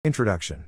Introduction.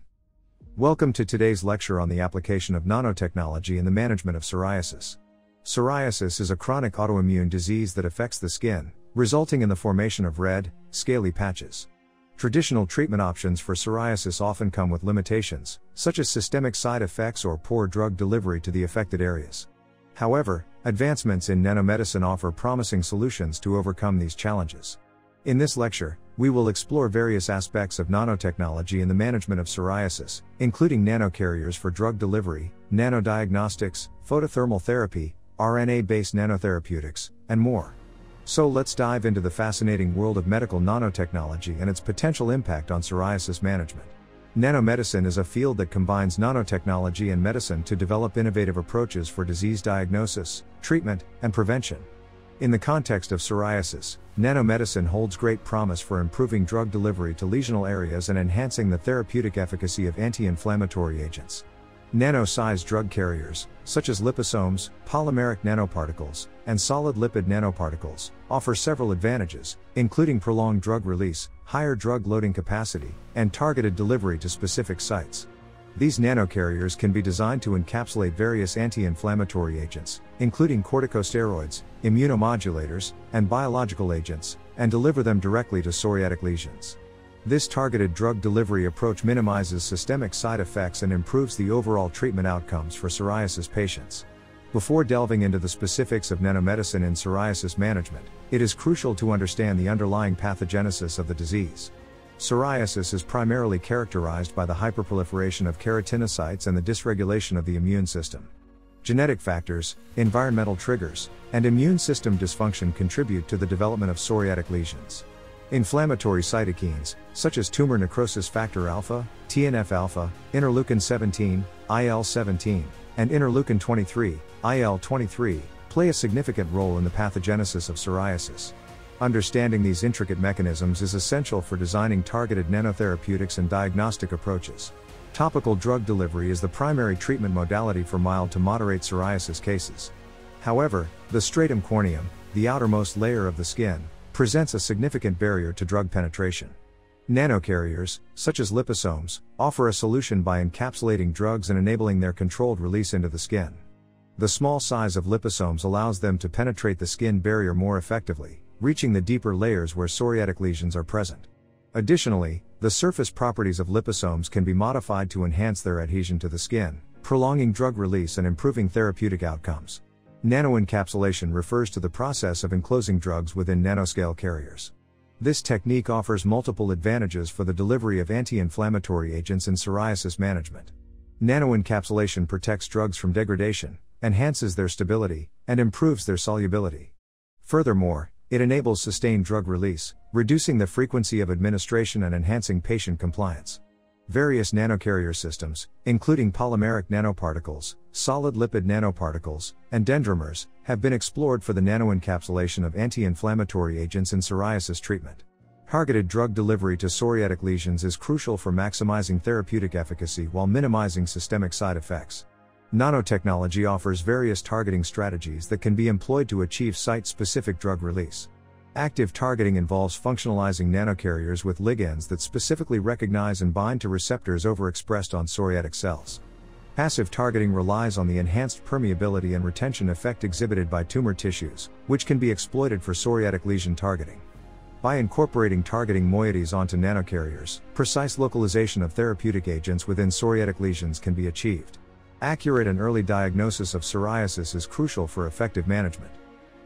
Welcome to today's lecture on the application of nanotechnology in the management of psoriasis. Psoriasis is a chronic autoimmune disease that affects the skin, resulting in the formation of red, scaly patches. Traditional treatment options for psoriasis often come with limitations, such as systemic side effects or poor drug delivery to the affected areas. However, advancements in nanomedicine offer promising solutions to overcome these challenges. In this lecture, we will explore various aspects of nanotechnology in the management of psoriasis, including nanocarriers for drug delivery, nanodiagnostics, photothermal therapy, RNA-based nanotherapeutics, and more. So let's dive into the fascinating world of medical nanotechnology and its potential impact on psoriasis management. Nanomedicine is a field that combines nanotechnology and medicine to develop innovative approaches for disease diagnosis, treatment, and prevention. In the context of psoriasis, nanomedicine holds great promise for improving drug delivery to lesional areas and enhancing the therapeutic efficacy of anti-inflammatory agents. Nano-sized drug carriers, such as liposomes, polymeric nanoparticles, and solid lipid nanoparticles, offer several advantages, including prolonged drug release, higher drug loading capacity, and targeted delivery to specific sites. These nanocarriers can be designed to encapsulate various anti-inflammatory agents, including corticosteroids, immunomodulators, and biological agents, and deliver them directly to psoriatic lesions. This targeted drug delivery approach minimizes systemic side effects and improves the overall treatment outcomes for psoriasis patients. Before delving into the specifics of nanomedicine in psoriasis management, it is crucial to understand the underlying pathogenesis of the disease. Psoriasis is primarily characterized by the hyperproliferation of keratinocytes and the dysregulation of the immune system. Genetic factors, environmental triggers, and immune system dysfunction contribute to the development of psoriatic lesions. Inflammatory cytokines, such as tumor necrosis factor alpha, TNF-alpha, interleukin-17, IL-17, and interleukin-23, IL-23, play a significant role in the pathogenesis of psoriasis. Understanding these intricate mechanisms is essential for designing targeted nanotherapeutics and diagnostic approaches. Topical drug delivery is the primary treatment modality for mild to moderate psoriasis cases. However, the stratum corneum, the outermost layer of the skin, presents a significant barrier to drug penetration. Nanocarriers, such as liposomes, offer a solution by encapsulating drugs and enabling their controlled release into the skin. The small size of liposomes allows them to penetrate the skin barrier more effectively, reaching the deeper layers where psoriatic lesions are present. Additionally, the surface properties of liposomes can be modified to enhance their adhesion to the skin, prolonging drug release and improving therapeutic outcomes. Nanoencapsulation refers to the process of enclosing drugs within nanoscale carriers. This technique offers multiple advantages for the delivery of anti-inflammatory agents in psoriasis management. Nanoencapsulation protects drugs from degradation, enhances their stability, and improves their solubility. Furthermore, it enables sustained drug release, reducing the frequency of administration and enhancing patient compliance. Various nanocarrier systems, including polymeric nanoparticles, solid lipid nanoparticles, and dendrimers, have been explored for the nanoencapsulation of anti-inflammatory agents in psoriasis treatment. Targeted drug delivery to psoriatic lesions is crucial for maximizing therapeutic efficacy while minimizing systemic side effects. Nanotechnology offers various targeting strategies that can be employed to achieve site-specific drug release. Active targeting involves functionalizing nanocarriers with ligands that specifically recognize and bind to receptors overexpressed on psoriatic cells. Passive targeting relies on the enhanced permeability and retention effect exhibited by tumor tissues, which can be exploited for psoriatic lesion targeting. By incorporating targeting moieties onto nanocarriers, precise localization of therapeutic agents within psoriatic lesions can be achieved. Accurate and early diagnosis of psoriasis is crucial for effective management.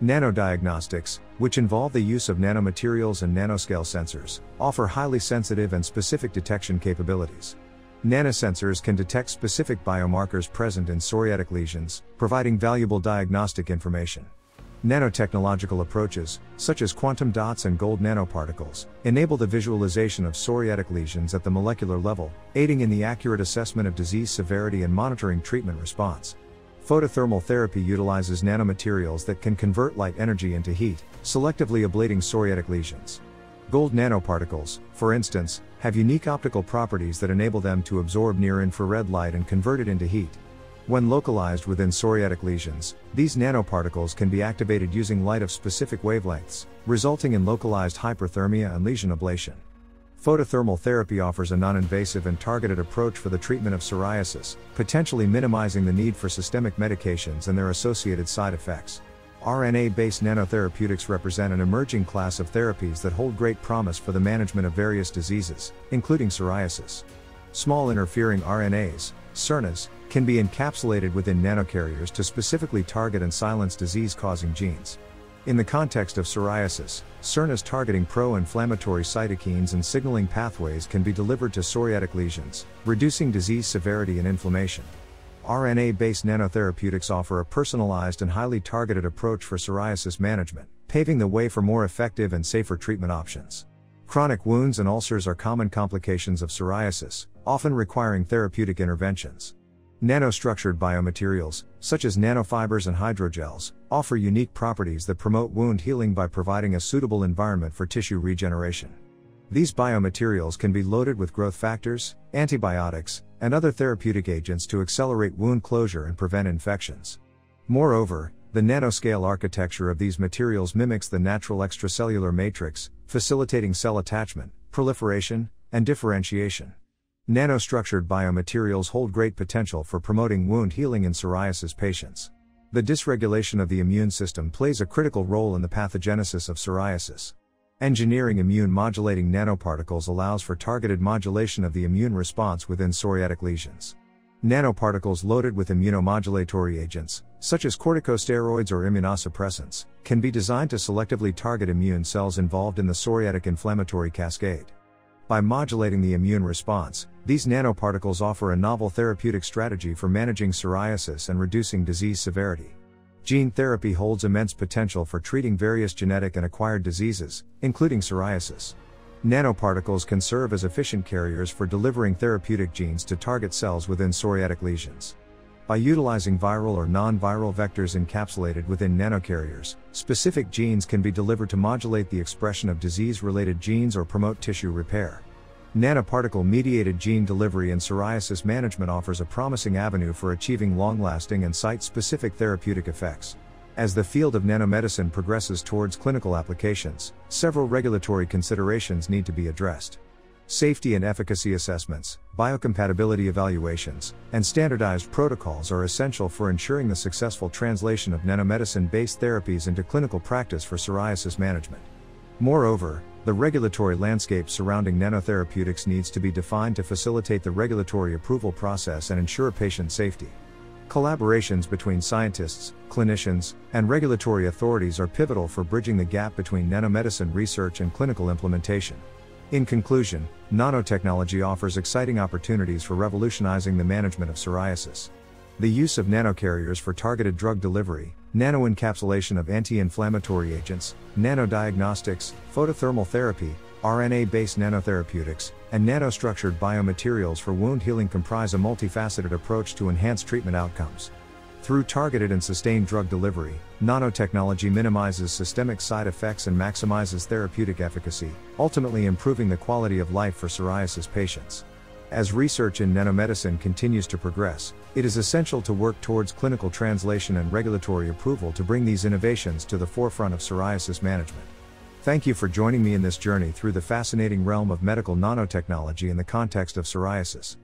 Nanodiagnostics, which involve the use of nanomaterials and nanoscale sensors, offer highly sensitive and specific detection capabilities. Nanosensors can detect specific biomarkers present in psoriatic lesions, providing valuable diagnostic information. Nanotechnological approaches, such as quantum dots and gold nanoparticles, enable the visualization of psoriatic lesions at the molecular level, aiding in the accurate assessment of disease severity and monitoring treatment response. Photothermal therapy utilizes nanomaterials that can convert light energy into heat, selectively ablating psoriatic lesions. Gold nanoparticles, for instance, have unique optical properties that enable them to absorb near-infrared light and convert it into heat. When localized within psoriatic lesions, these nanoparticles can be activated using light of specific wavelengths, resulting in localized hyperthermia and lesion ablation. Photothermal therapy offers a non-invasive and targeted approach for the treatment of psoriasis, potentially minimizing the need for systemic medications and their associated side effects. RNA-based nanotherapeutics represent an emerging class of therapies that hold great promise for the management of various diseases, including psoriasis. Small interfering RNAs, siRNAs, can be encapsulated within nanocarriers to specifically target and silence disease-causing genes. In the context of psoriasis, siRNAs targeting pro-inflammatory cytokines and signaling pathways can be delivered to psoriatic lesions, reducing disease severity and inflammation. RNA-based nanotherapeutics offer a personalized and highly targeted approach for psoriasis management, paving the way for more effective and safer treatment options. Chronic wounds and ulcers are common complications of psoriasis, often requiring therapeutic interventions. Nanostructured biomaterials, such as nanofibers and hydrogels, offer unique properties that promote wound healing by providing a suitable environment for tissue regeneration. These biomaterials can be loaded with growth factors, antibiotics, and other therapeutic agents to accelerate wound closure and prevent infections. Moreover, the nanoscale architecture of these materials mimics the natural extracellular matrix, facilitating cell attachment, proliferation, and differentiation. Nanostructured biomaterials hold great potential for promoting wound healing in psoriasis patients. The dysregulation of the immune system plays a critical role in the pathogenesis of psoriasis. Engineering immune-modulating nanoparticles allows for targeted modulation of the immune response within psoriatic lesions. Nanoparticles loaded with immunomodulatory agents, such as corticosteroids or immunosuppressants, can be designed to selectively target immune cells involved in the psoriatic inflammatory cascade. By modulating the immune response, these nanoparticles offer a novel therapeutic strategy for managing psoriasis and reducing disease severity. Gene therapy holds immense potential for treating various genetic and acquired diseases, including psoriasis. Nanoparticles can serve as efficient carriers for delivering therapeutic genes to target cells within psoriatic lesions. By utilizing viral or non-viral vectors encapsulated within nanocarriers, specific genes can be delivered to modulate the expression of disease-related genes or promote tissue repair. Nanoparticle-mediated gene delivery in psoriasis management offers a promising avenue for achieving long-lasting and site-specific therapeutic effects. As the field of nanomedicine progresses towards clinical applications, several regulatory considerations need to be addressed. Safety and efficacy assessments, biocompatibility evaluations, and standardized protocols are essential for ensuring the successful translation of nanomedicine-based therapies into clinical practice for psoriasis management. Moreover, the regulatory landscape surrounding nanotherapeutics needs to be defined to facilitate the regulatory approval process and ensure patient safety. Collaborations between scientists, clinicians, and regulatory authorities are pivotal for bridging the gap between nanomedicine research and clinical implementation. In conclusion, nanotechnology offers exciting opportunities for revolutionizing the management of psoriasis. The use of nanocarriers for targeted drug delivery, nanoencapsulation of anti-inflammatory agents, nanodiagnostics, photothermal therapy, RNA-based nanotherapeutics, and nanostructured biomaterials for wound healing comprise a multifaceted approach to enhance treatment outcomes. Through targeted and sustained drug delivery, nanotechnology minimizes systemic side effects and maximizes therapeutic efficacy, ultimately improving the quality of life for psoriasis patients. As research in nanomedicine continues to progress, it is essential to work towards clinical translation and regulatory approval to bring these innovations to the forefront of psoriasis management. Thank you for joining me in this journey through the fascinating realm of medical nanotechnology in the context of psoriasis.